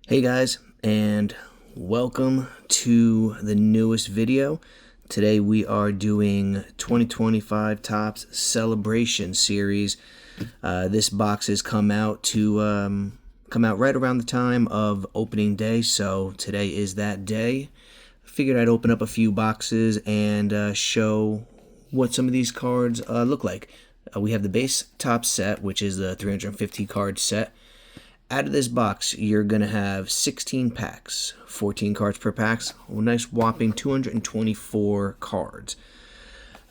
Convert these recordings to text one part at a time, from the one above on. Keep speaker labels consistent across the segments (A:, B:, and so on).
A: Hey guys, and welcome to the newest video. Today we are doing 2025 Topps Celebration Series. This box has come out right around the time of opening day, so today is that day. Figured I'd open up a few boxes and show what some of these cards look like. We have the base top set, which is the 350 card set. Out of this box, you're going to have 16 packs, 14 cards per pack, a nice whopping 224 cards.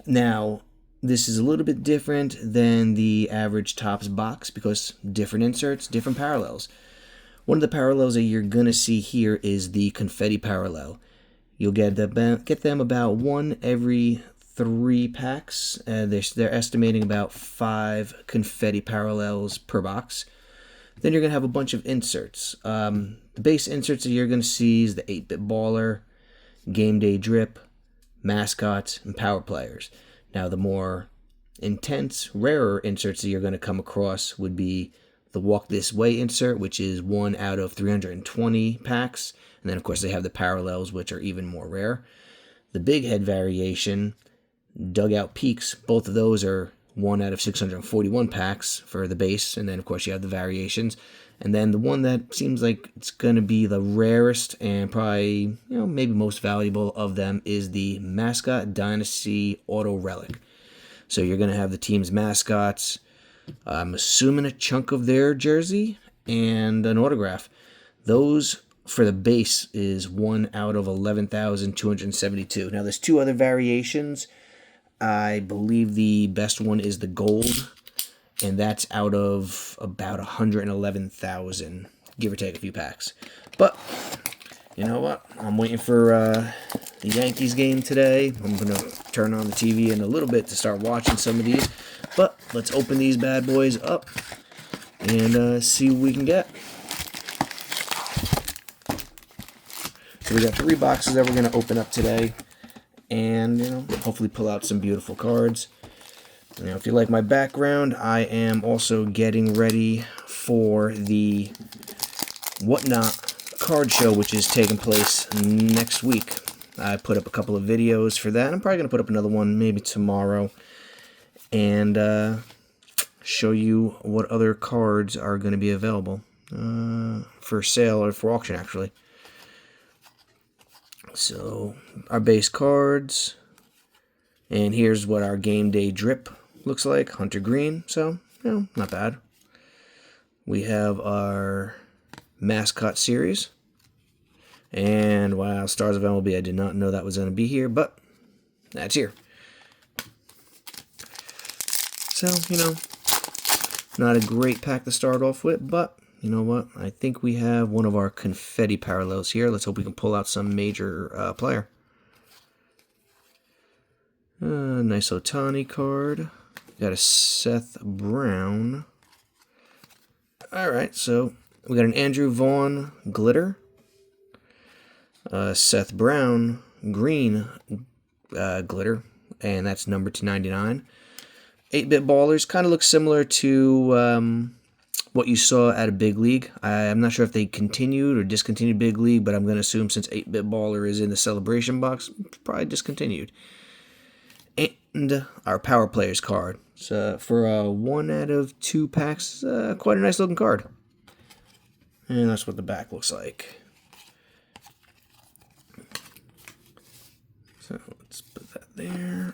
A: Now, this is a little bit different than the average Topps box because different inserts, different parallels. One of the parallels that you're going to see here is the confetti parallel. You'll get them about one every 3 packs. They're estimating about 5 confetti parallels per box. Then you're going to have a bunch of inserts. The base inserts that you're going to see is the 8-Bit Baller, Game Day Drip, Mascots, and Power Players. Now, the more intense, rarer inserts that you're going to come across would be the Walk This Way insert, which is 1 out of 320 packs. And then, of course, they have the parallels, which are even more rare. The Big Head variation, Dugout Peaks, both of those are 1 out of 641 packs for the base, and then of course you have the variations. And then the one that seems like it's going to be the rarest and probably, maybe most valuable of them is the Mascot Dynasty Auto Relic. So you're going to have the team's mascots, I'm assuming a chunk of their jersey, and an autograph. Those for the base is 1 out of 11,272. Now there's 2 other variations. I believe the best one is the gold, and that's out of about 111,000, give or take a few packs. But, you know what? I'm waiting for the Yankees game today. I'm going to turn on the TV in a little bit to start watching some of these. But let's open these bad boys up and see what we can get. So we got 3 boxes that we're going to open up today. And, hopefully pull out some beautiful cards. If you like my background, I am also getting ready for the Whatnot card show, which is taking place next week. I put up a couple of videos for that. I'm probably going to put up another one maybe tomorrow and show you what other cards are going to be available for sale or for auction, actually. So, our base cards, and here's what our Game Day Drip looks like, Hunter Green, so, not bad. We have our Mascot Series, and wow, Stars of MLB, I did not know that was going to be here, but that's here. So, not a great pack to start off with, but you know what? I think we have one of our confetti parallels here. Let's hope we can pull out some major player. Nice Ohtani card. Got a Seth Brown. Alright, so we got an Andrew Vaughn glitter. Seth Brown green glitter. And that's number 299. 8-Bit Ballers kind of looks similar to what you saw at a Big League. I'm not sure if they continued or discontinued Big League, but I'm going to assume since 8-Bit Baller is in the celebration box, probably discontinued. And our Power Players card. So for a 1 out of 2 packs, quite a nice looking card. And that's what the back looks like. So let's put that there.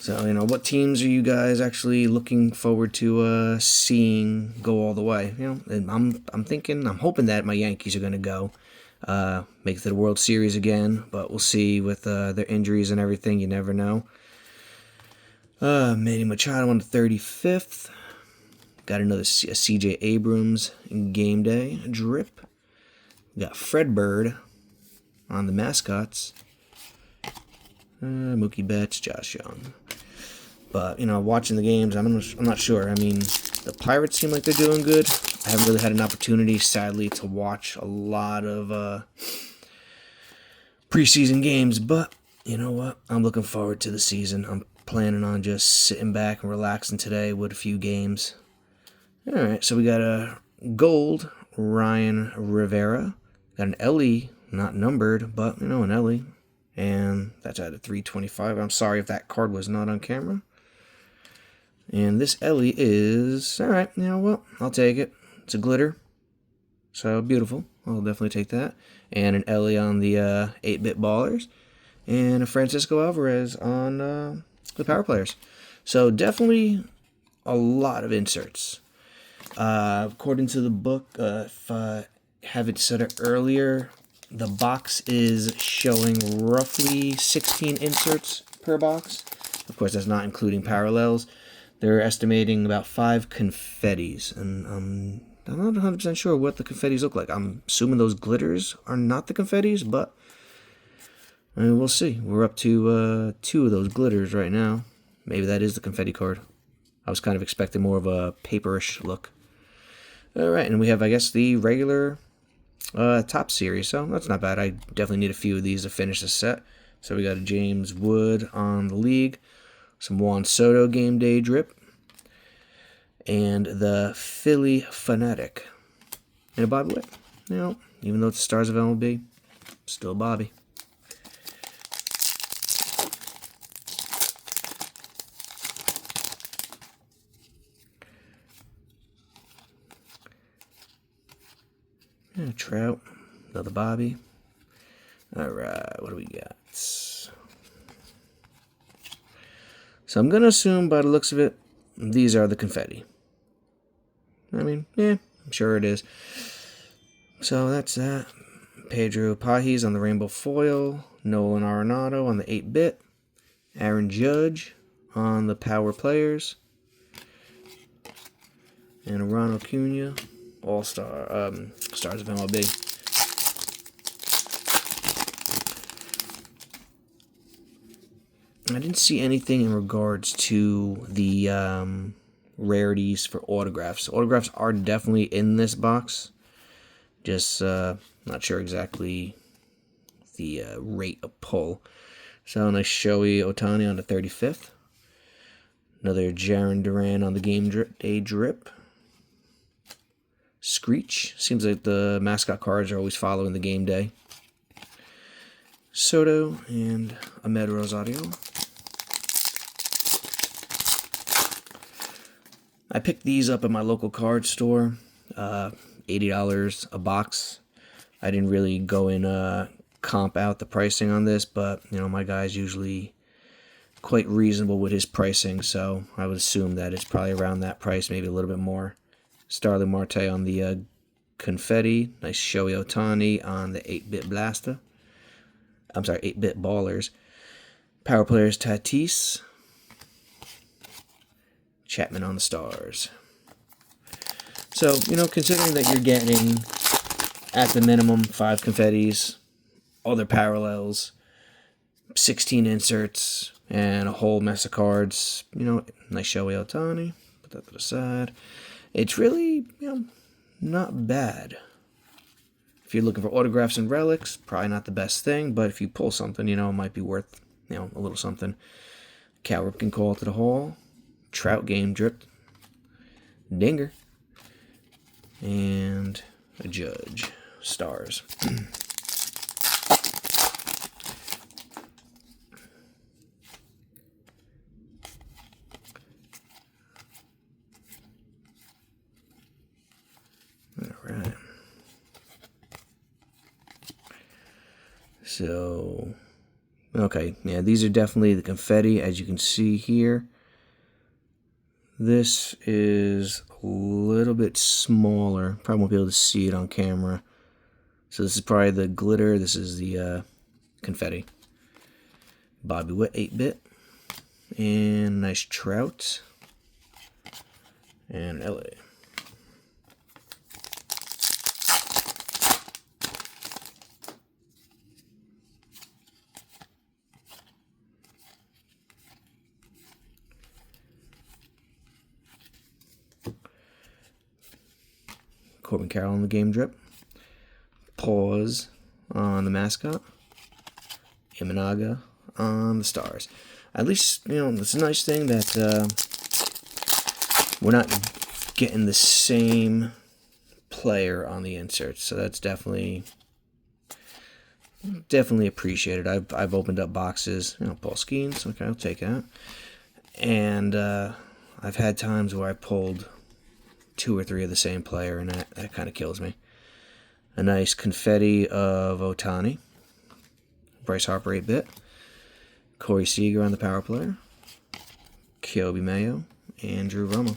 A: So, what teams are you guys actually looking forward to seeing go all the way? And I'm hoping that my Yankees are going to go make it to the World Series again, but we'll see with their injuries and everything. You never know. Manny Machado on the 35th. Got another C.J. Abrams Game Day Drip. We got Fred Bird on the Mascots. Mookie Betts, Josh Young. But, watching the games, I'm not sure. I mean, the Pirates seem like they're doing good. I haven't really had an opportunity, sadly, to watch a lot of preseason games. But, you know what? I'm looking forward to the season. I'm planning on just sitting back and relaxing today with a few games. Alright, so we got a gold, Ryan Rivera. Got an Ellie, not numbered, but, an Ellie. And that's out of 325. I'm sorry if that card was not on camera. And this Ellie is, alright, I'll take it. It's a glitter. So, beautiful. I'll definitely take that. And an Ellie on the 8-Bit Ballers. And a Francisco Alvarez on the Power Players. So, definitely a lot of inserts. According to the book, if I haven't said it earlier, the box is showing roughly 16 inserts per box. Of course, that's not including parallels. They're estimating about 5 confettis, and I'm not 100% sure what the confettis look like. I'm assuming those glitters are not the confettis, but we'll see. We're up to 2 of those glitters right now. Maybe that is the confetti card. I was kind of expecting more of a paperish look. Alright, and we have, I guess, the regular top series, so that's not bad. I definitely need a few of these to finish the set. So we got a James Wood on the League, some Juan Soto Game Day drip, and the Philly Fanatic, and a Bobby Witt. Even though it's the Stars of MLB, still Bobby. Trout, another Bobby. Alright, what do we got? So I'm going to assume by the looks of it, these are the confetti. I'm sure it is. So that's that. Pedro Pajis on the Rainbow Foil. Nolan Arenado on the 8-Bit. Aaron Judge on the Power Players. And Ronald Acuna. All-Star, Stars of MLB. I didn't see anything in regards to the rarities for autographs. Autographs are definitely in this box. Just not sure exactly the rate of pull. So nice Shohei Ohtani on the 35th. Another Jarren Duran on the Game Day drip. Screech. Seems like the mascot cards are always following the game day. Soto and Ahmed Rosario. I picked these up at my local card store. $80 a box. I didn't really go in comp out the pricing on this, but my guy's usually quite reasonable with his pricing, so I would assume that it's probably around that price, maybe a little bit more. Starling Marte on the confetti. Nice Shohei Ohtani on the 8-Bit Blaster. I'm sorry, 8-Bit Ballers. Power Players Tatis. Chapman on the Stars. So, considering that you're getting, at the minimum, 5 confettis, other parallels, 16 inserts, and a whole mess of cards, nice Shohei Ohtani. Put that to the side. It's really, not bad. If you're looking for autographs and relics, probably not the best thing, but if you pull something, it might be worth, a little something. Cal Ripken call to the hall. Trout game drip. Dinger. And a Judge. Stars. Alright. So, okay, yeah, these are definitely the confetti, as you can see here. This is a little bit smaller. Probably won't be able to see it on camera. So this is probably the glitter. This is the confetti. Bobby Witt 8-Bit. And nice Trout. And LA. Corbin Carroll on the game drip. Pause on the mascot. Imanaga on the Stars. At least, it's a nice thing that we're not getting the same player on the inserts, so that's definitely appreciated. I've opened up boxes, Paul Skeens, okay, I'll take that. And I've had times where I pulled 2 or 3 of the same player, and that kind of kills me. A nice confetti of Ohtani, Bryce Harper 8-bit, Corey Seager on the power player, Kyobi Mayo, and Drew Romo.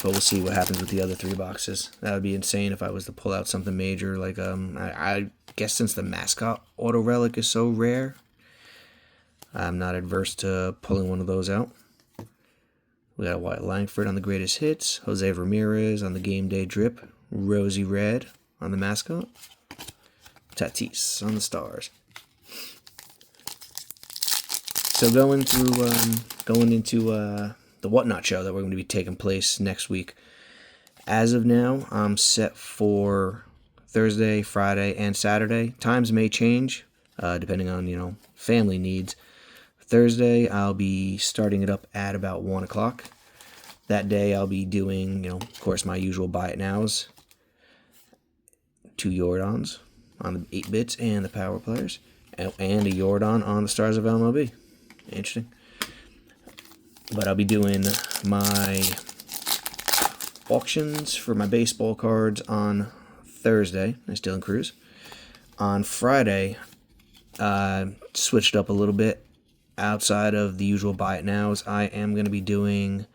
A: But we'll see what happens with the other 3 boxes. That would be insane if I was to pull out something major. Like, I guess since the mascot auto relic is so rare, I'm not adverse to pulling one of those out. We got Wyatt Langford on the greatest hits, Jose Ramirez on the game day drip, Rosie Red on the mascot, Tatis on the stars. So going into the Whatnot show that we're going to be taking place next week. As of now, I'm set for Thursday, Friday, and Saturday. Times may change depending on family needs. Thursday, I'll be starting it up at about 1 o'clock. That day, I'll be doing, of course, my usual buy it nows. 2 Yordans on the 8-bits and the power players, and a Yordan on the stars of MLB. Interesting. But I'll be doing my auctions for my baseball cards on Thursday. Nice Dylan Cruz. On Friday, switched up a little bit. Outside of the usual buy it nows, I am going to be doing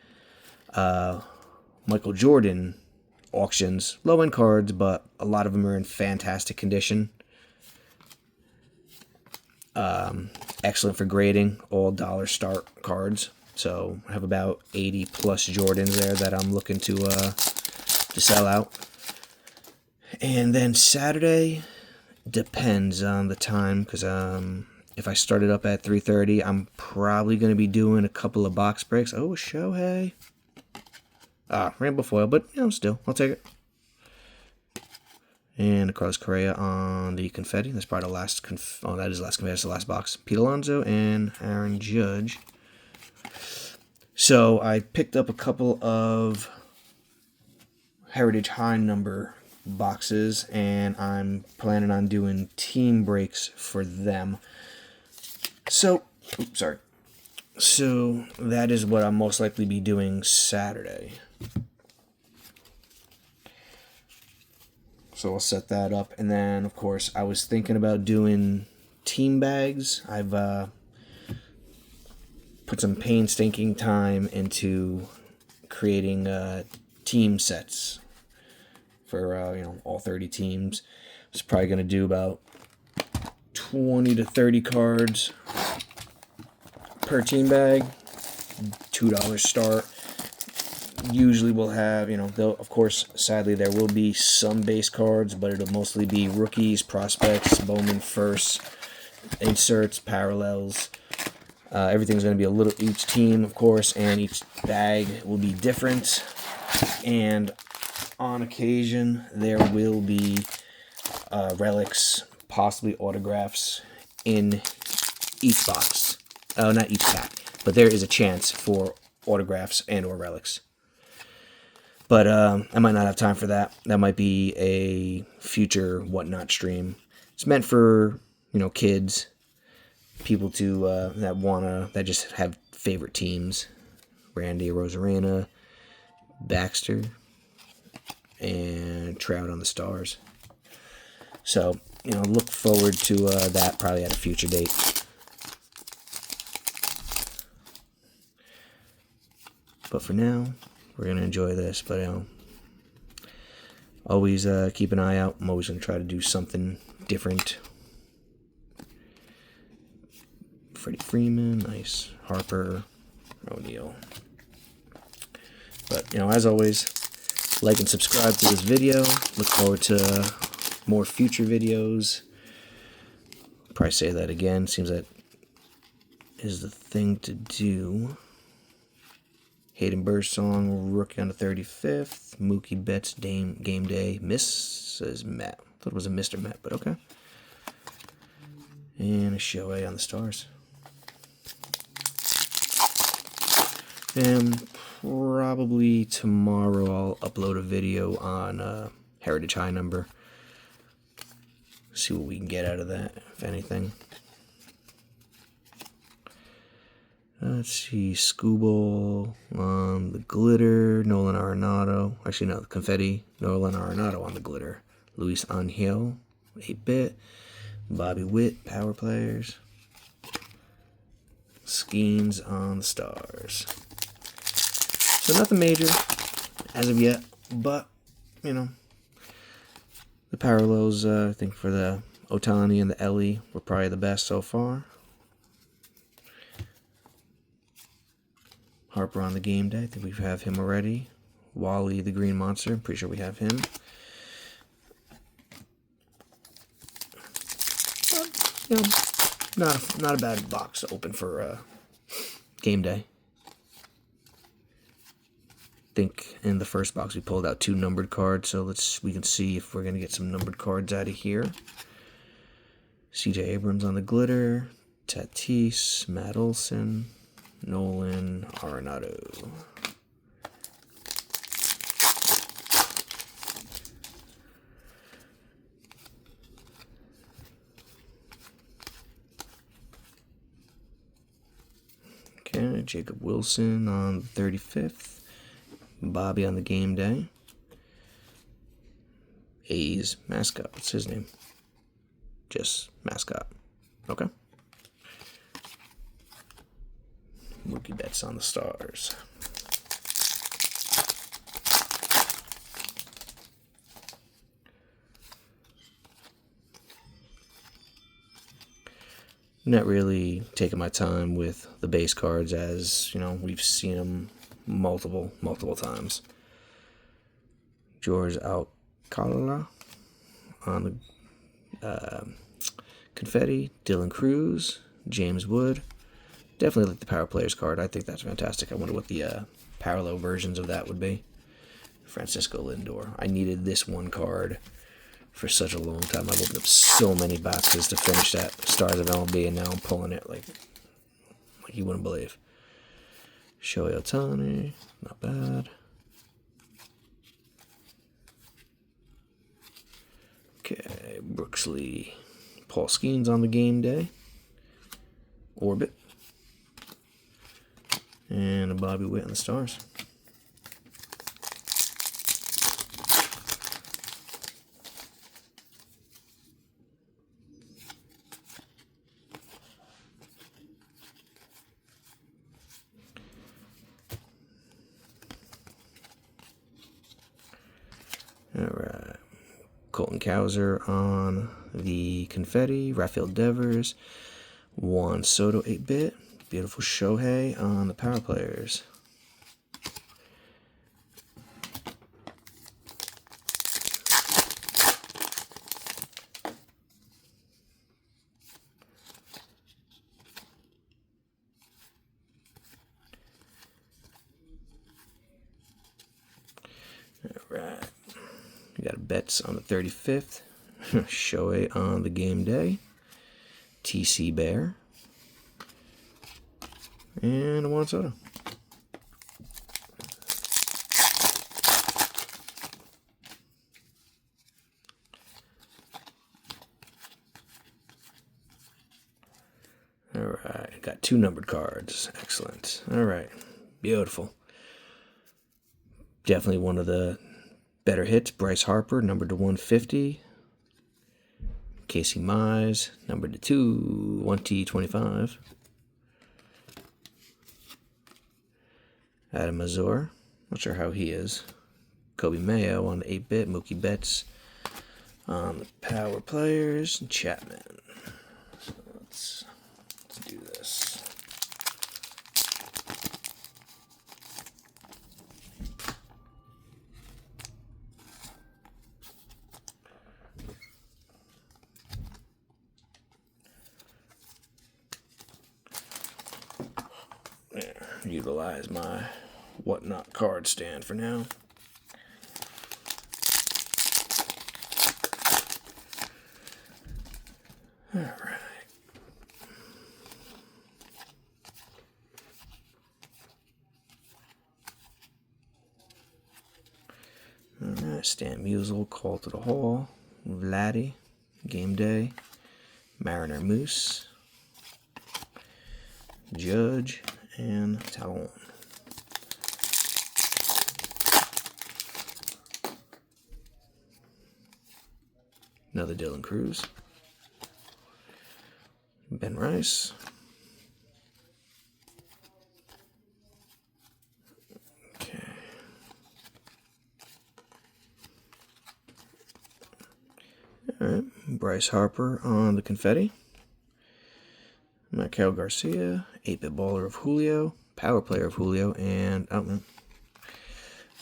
A: Michael Jordan auctions. Low-end cards, but a lot of them are in fantastic condition. Excellent for grading. All dollar start cards. So I have about 80 plus Jordans there that I'm looking to sell out. And then Saturday depends on the time, because if I start it up at 3:30, I'm probably going to be doing a couple of box breaks. Oh, Shohei. Rainbow foil, but still, I'll take it. And a Carlos Correa on the confetti. That's probably the last that is the last confetti. That's the last box. Pete Alonso and Aaron Judge. So I picked up a couple of Heritage High number boxes, and I'm planning on doing team breaks for them. So, So that is what I'll most likely be doing Saturday. So I'll set that up, and then of course I was thinking about doing team bags. I've put some painstaking time into creating team sets for all 30 teams. I was probably going to do about 20 to 30 cards per team bag, $2 start. Usually we'll have, though of course, sadly, there will be some base cards, but it'll mostly be rookies, prospects, Bowman firsts, inserts, parallels. Everything's going to be a little, each team, of course, and each bag will be different. And on occasion, there will be relics, possibly autographs in each box. Oh, not each pack, but there is a chance for autographs and or relics. But I might not have time for that. That might be a future Whatnot stream. It's meant for, kids, people to that just have favorite teams. Randy Arozarena, Baxter, and Trout on the stars. So, look forward to that probably at a future date. But for now, we're going to enjoy this. But, always keep an eye out. I'm always going to try to do something different. Freddie Freeman, nice. Harper, O'Neill. But, as always, like and subscribe to this video. Look forward to more future videos. Probably say that again. Seems that is the thing to do. Hayden Birdsong, rookie on the 35th. Mookie Betts, game day. Mrs. Met. Thought it was a Mr. Met, but okay. And a Shohei on the stars. And probably tomorrow I'll upload a video on Heritage High number. See what we can get out of that, if anything. Let's see, Scooble on the glitter, Nolan Arenado. Actually, no, the confetti, Nolan Arenado on the glitter. Luis Angel, 8-bit. Bobby Witt, power players. Skeens on the stars. So nothing major as of yet, but, you know, the parallels, I think, for the Ohtani and the Ellie were probably the best so far. Harper on the game day. I think we have him already. Wally the Green Monster. I'm pretty sure we have him. But, you know, not a bad box to open for game day. I think in the first box we pulled out 2 numbered cards, so we can see if we're gonna get some numbered cards out of here. C.J. Abrams on the glitter. Tatis, Matt Olson. Nolan Arenado. Okay, Jacob Wilson on the 35th. Bobby on the game day. A's mascot. What's his name? Just mascot. Okay. Mookie Betts on the stars. Not really taking my time with the base cards, as you know, we've seen them multiple times. George Alcala on the confetti. Dylan Cruz, James Wood. Definitely like the Power Players card. I think that's fantastic. I wonder what the parallel versions of that would be. Francisco Lindor. I needed this one card for such a long time. I've opened up so many boxes to finish that Stars of MLB, and now I'm pulling it like you wouldn't believe. Shohei Ohtani, not bad. Okay, Brooks Lee. Paul Skeens on the game day. Orbit. And a Bobby Witt on the stars. All right. Colton Cowser on the confetti. Rafael Devers. Juan Soto 8-bit. Beautiful Shohei on the Power Players. All right. We got Betts on the 35th. Shohei on the game day. TC Bear. And a Juan Soto. All right, got 2 numbered cards. Excellent. All right, beautiful. Definitely one of the better hits. Bryce Harper, numbered to 150. Casey Mize, numbered to 1T25. Adam Mazur, not sure how he is. Kobe Mayo on the 8-bit. Mookie Betts on the Power Players. And Chapman. So let's do this. There, utilize my whatnot card stand for now. All right. Stan Musial, Call to the Hall, Vladdy, Game Day, Mariner Moose, Judge, and Talon. Another Dylan Cruz, Ben Rice, okay, all right, Bryce Harper on the confetti, Maikel Garcia, 8-bit baller of Julio, power player of Julio, and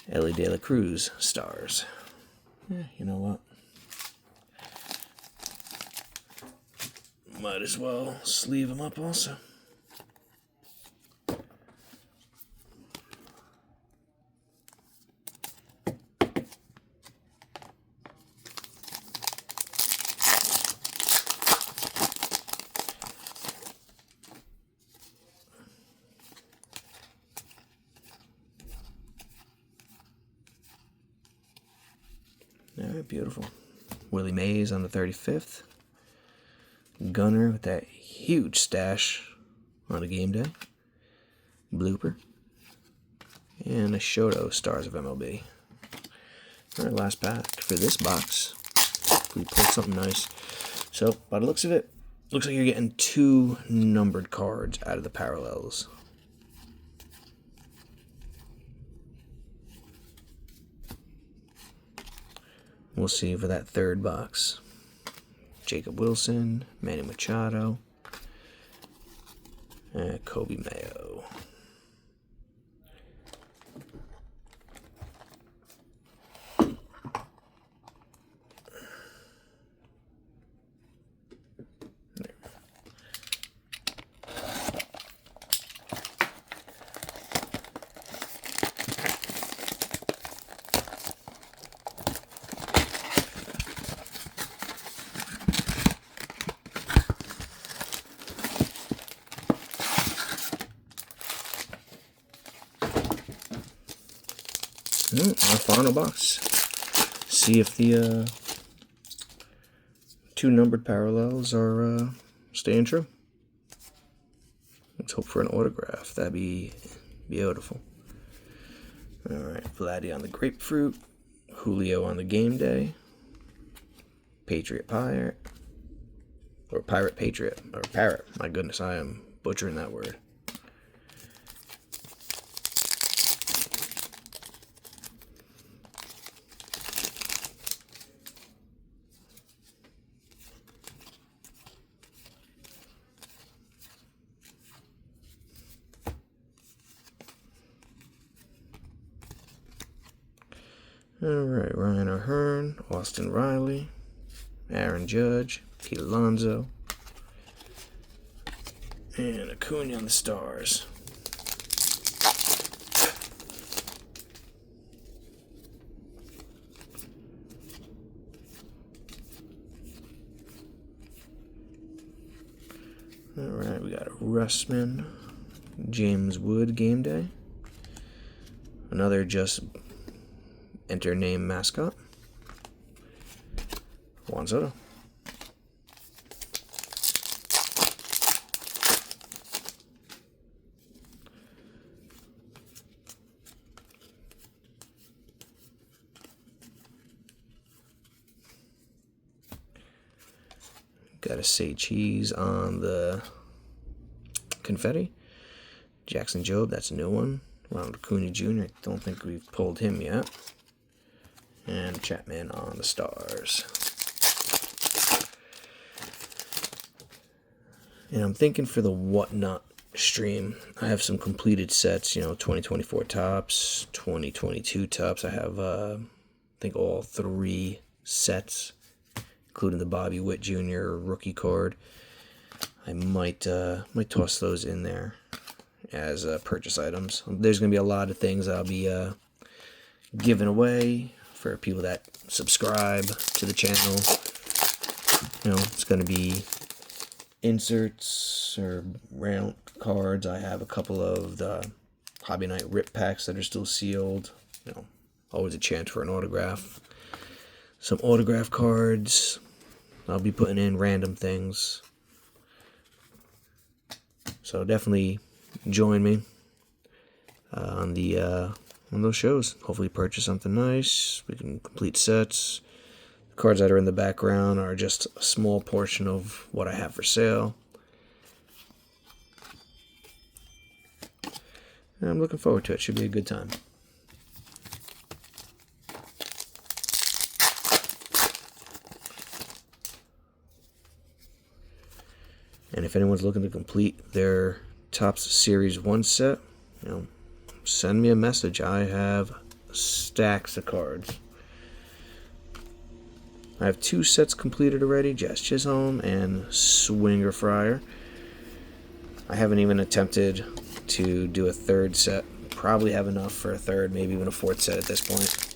A: Ellie De La Cruz stars. Yeah, you know what? Might as well sleeve them up also. Alright, beautiful. Willie Mays on the 35th. Gunner with that huge stash on a Game Day. Blooper. And a Shoto Stars of MLB. Alright, last pack for this box. We pulled something nice. So, by the looks of it, looks like you're getting 2 numbered cards out of the parallels. We'll see for that third box. Jacob Wilson, Manny Machado, and Kobe Mayo. Our final box. See if the 2 numbered parallels are staying true. Let's hope for an autograph. That'd be beautiful. Alright, Vladdy on the grapefruit, Julio on the Game Day, Patriot Pirate, or Pirate Patriot, or Parrot. My goodness, I am butchering that word. Alright, Ryan O'Hearn, Austin Riley, Aaron Judge, Pete Alonso, and Acuna on the Stars. Alright, we got a Russman, James Wood Game Day, another just enter name mascot, Juan Soto. Got a Say Cheese on the confetti. Jackson Jobe, that's a new one. Ronald Acuna Jr., I don't think we've pulled him yet. And Chapman on the Stars. And I'm thinking for the Whatnot stream, I have some completed sets, 2024 Topps, 2022 Topps. I have, I think, all 3 sets, including the Bobby Witt Jr. rookie card. I might toss those in there as purchase items. There's going to be a lot of things I'll be giving away for people that subscribe to the channel. It's going to be inserts or round cards. I have a couple of the Hobby Night rip packs that are still sealed. Always a chance for an autograph. some autograph cards. I'll be putting in random things. So definitely join me on those shows. Hopefully purchase something nice. We can complete sets. The cards that are in the background are just a small portion of what I have for sale. And I'm looking forward to it. Should be a good time. And if anyone's looking to complete their Topps Series 1 set, send me a message. I have stacks of cards. I have 2 sets completed already, Jazz Chisholm and Swinger Fryer. I haven't even attempted to do a 3rd set. Probably have enough for a 3rd, maybe even a 4th set at this point.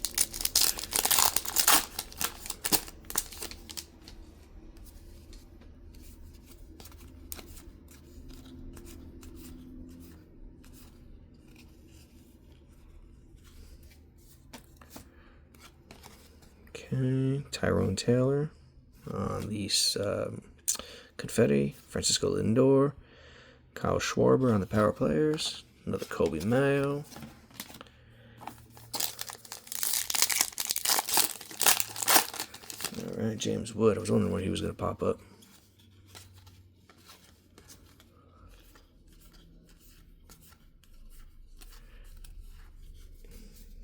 A: Okay, Tyrone Taylor on the Confetti, Francisco Lindor, Kyle Schwarber on the Power Players, another Kobe Mayo. Alright, James Wood. I was wondering when he was going to pop up.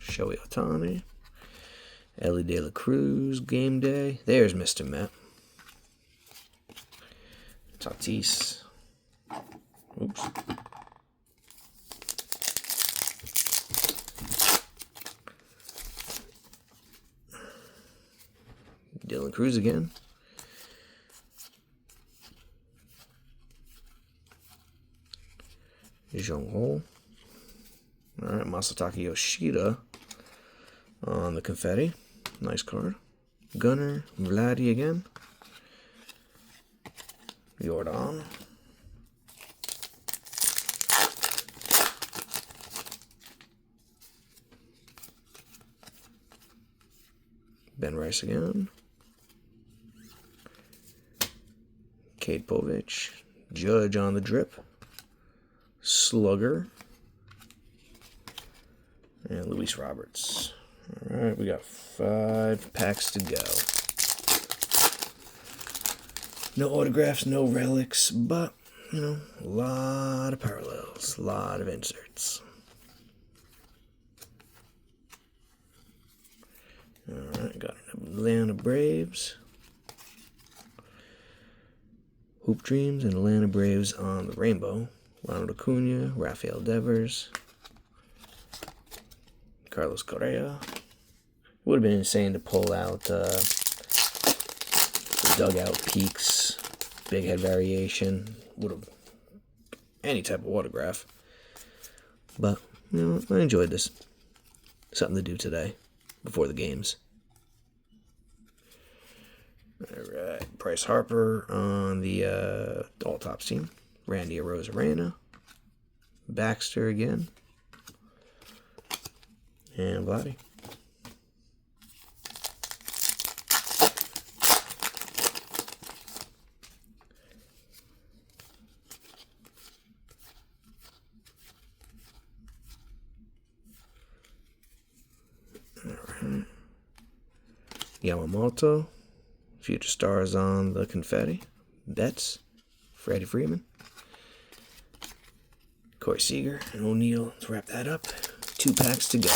A: Shohei Ohtani. Ellie De La Cruz, Game Day. There's Mr. Met. Tatis. Oops. Dylan Cruz again. Jung Ho. Alright, Masataka Yoshida on the Confetti. Nice card. Gunnar, Vladdy again. Jordan. Ben Rice again. Cade Povich. Judge on the drip. Slugger. And Luis Roberts. Alright, we got 5 packs to go. No autographs, no relics, but, a lot of parallels, a lot of inserts. Alright, got an Atlanta Braves. Hoop Dreams and Atlanta Braves on the rainbow. Ronald Acuna, Rafael Devers, Carlos Correa. Would have been insane to pull out the dugout peaks, big head variation. Would have any type of autograph. But, I enjoyed this. Something to do today before the games. Alright, Bryce Harper on the All Topps team. Randy Arozarena. Baxter again. And Vladdy. Alright. Yamamoto. Future Stars on the Confetti. Betts. Freddie Freeman. Corey Seager and O'Neill to wrap that up. 2 packs to go.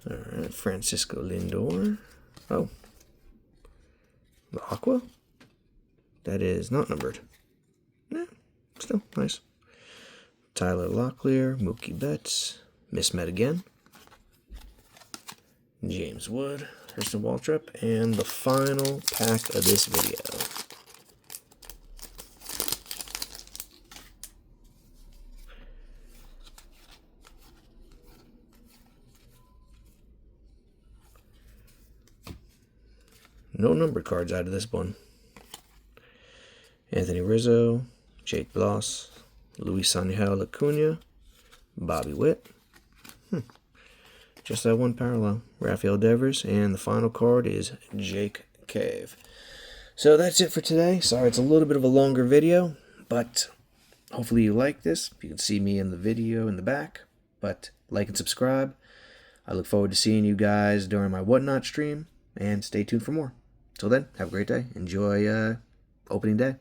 A: Alright, Francisco Lindor. Oh. The Aqua? That is not numbered. Yeah, still nice. Tyler Locklear, Mookie Betts, Miss Met again. James Wood, Kirsten Waltrip, and the final pack of this video. No numbered cards out of this one. Anthony Rizzo, Jake Bloss, Luis Angel Acuna, Bobby Witt. Just that one parallel, Rafael Devers, and the final card is Jake Cave. So that's it for today. Sorry it's a little bit of a longer video, but hopefully you like this. You can see me in the video in the back, but like and subscribe. I look forward to seeing you guys during my Whatnot stream, and stay tuned for more. Till then, have a great day. Enjoy opening day.